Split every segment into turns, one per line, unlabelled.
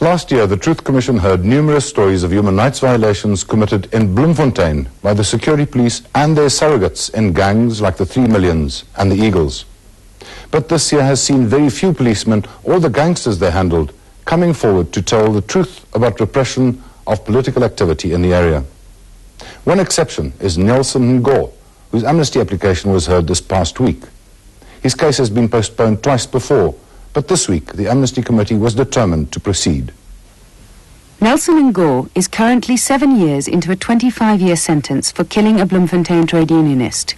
Last year, the Truth Commission heard numerous stories of human rights violations committed in Bloemfontein by the security police and their surrogates in gangs like the 3 Millions and the Eagles. But this year has seen very few policemen or the gangsters they handled coming forward to tell the truth about repression of political activity in the area. One exception is Nelson Ngo, whose amnesty application was heard this past week. His case has been postponed twice before, but this week the Amnesty Committee was determined to proceed.
Nelson Ngo is currently 7 years into a 25-year sentence for killing a Bloemfontein trade unionist.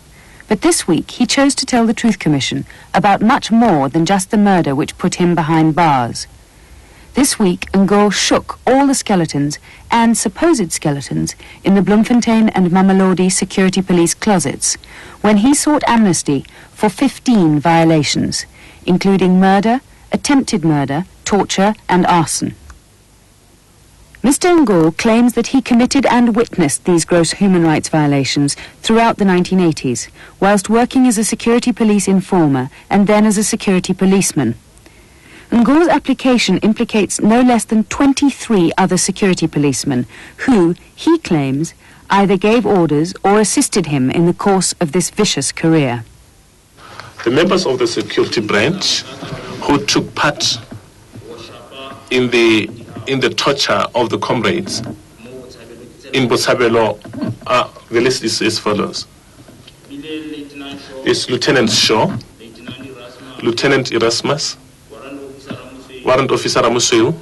But this week he chose to tell the Truth Commission about much more than just the murder which put him behind bars. This week, Ingo shook all the skeletons and supposed skeletons in the Bloemfontein and Mamelodi security police closets when he sought amnesty for 15 violations, including murder, attempted murder, torture and arson. Mr. Ngo claims that he committed and witnessed these gross human rights violations throughout the 1980s, whilst working as a security police informer and then as a security policeman. Ngo's application implicates no less than 23 other security policemen who, he claims, either gave orders or assisted him in the course of this vicious career.
The members of the security branch who took part in the torture of the comrades in Botshabelo, the list is as follows. It's Lieutenant Shaw, Lieutenant Erasmus, Warrant Officer Ramusweu,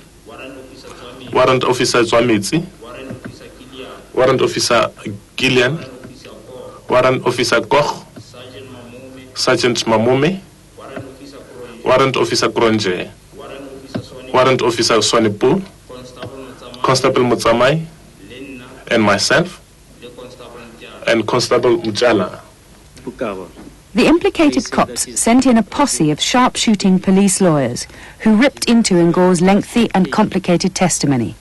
Warrant Officer Zwamitsi, Warrant Officer Gillian, Warrant Officer Koch, Sergeant Mamume, Warrant Officer Gronje, Warrant Officer Swanepoel, Constable Mutsamai, and myself, and Constable Ujala.
The implicated cops sent in a posse of sharpshooting police lawyers who ripped into Ngo's lengthy and complicated testimony,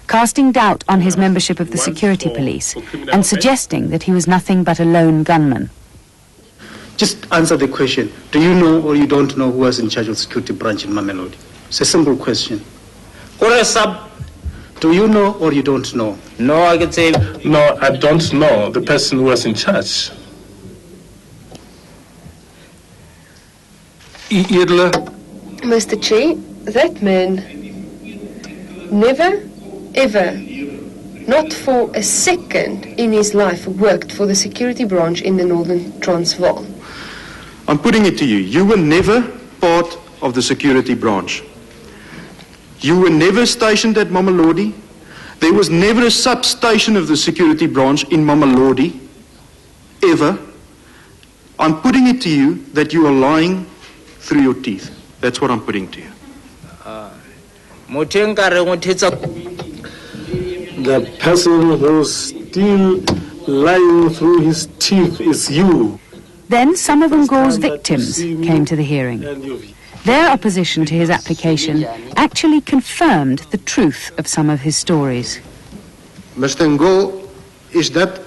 casting doubt on his membership of the security police and suggesting that he was nothing but a lone gunman.
Just answer the question. Do you know or you don't know who was in charge of the security branch in Mamelodi? It's a simple question. Do you know or you don't know?
No, I can say no, I don't know the person who was in charge.
Mr. Chair, that man never, ever, not for a second in his life worked for the security branch in the Northern Transvaal.
I'm putting it to you. You were never part of the security branch. You were never stationed at Mamelodi. There was never a substation of the security branch in Mamelodi, ever. I'm putting it to you that you are lying through your teeth. That's what I'm putting to you.
The person who's still lying through his teeth is you.
Then some of Ngo's victims came to the hearing. Their opposition to his application actually confirmed the truth of some of his stories.
Mr. Ngo, is that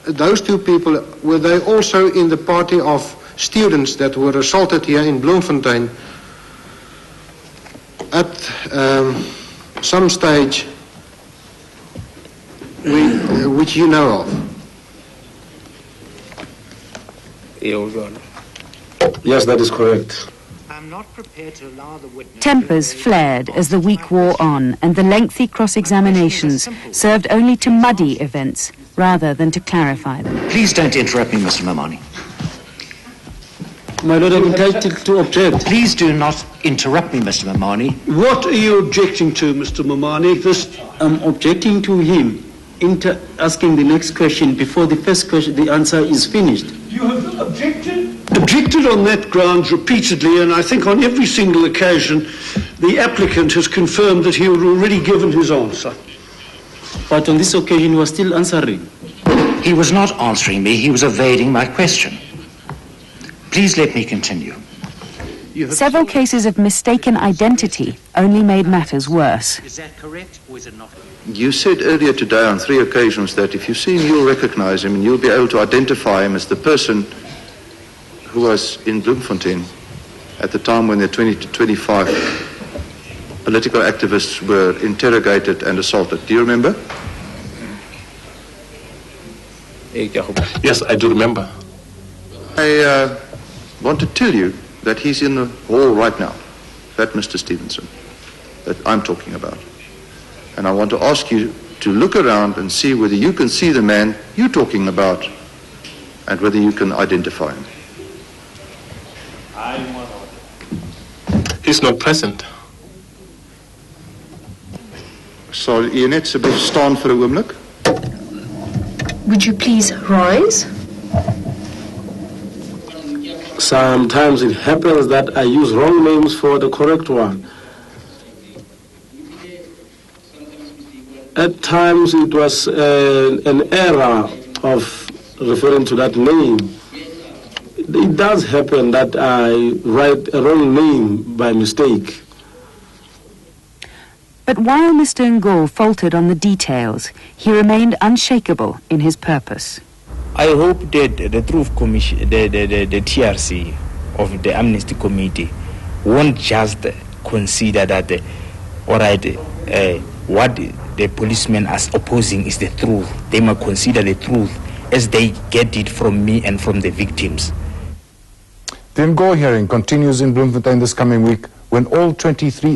those two people, were they also in the party of students that were assaulted here in Bloemfontein at some stage which you know of?
Yes, that is correct.
I'm not prepared to allow the witness.
Tempers flared as the week wore on, and the lengthy cross-examinations served only to muddy events rather than to clarify them.
Please don't interrupt me, Mr. Mamani.
My Lord, I'm entitled to object.
Please do not interrupt me, Mr. Mamani.
What are you objecting to, Mr. Mamani? I'm objecting to him asking the next question before the first question, the answer is finished.
You have objected?
Objected on that ground repeatedly, and I think on every single occasion the applicant has confirmed that he had already given his answer. But on this occasion he was still answering.
He was not answering me, he was evading my question. Please let me continue.
Several cases of mistaken identity only made matters worse.
Is that correct, or is it not?
You said earlier today on 3 occasions that if you see him, you'll recognize him and you'll be able to identify him as the person who was in Bloemfontein at the time when the 20 to 25 political activists were interrogated and assaulted. Do you remember?
Yes, I do remember.
I want to tell you that he's in the hall right now, that Mr. Stevenson, that I'm talking about. And I want to ask you to look around and see whether you can see the man you're talking about and whether you can identify him.
He's not present.
Sal u net asseblief staan vir 'n oomblik?
Would you please rise?
Sometimes it happens that I use wrong names for the correct one. At times it was an error of referring to that name. It does happen that I write a wrong name by mistake.
But while Mr. Ngo faltered on the details, he remained unshakable in his purpose.
I hope that the Truth Commission, the TRC of the Amnesty Committee, won't just consider that, what the policemen are opposing is the truth. They must consider the truth as they get it from me and from the victims.
The Ngo hearing continues in Bloemfontein this coming week when all 23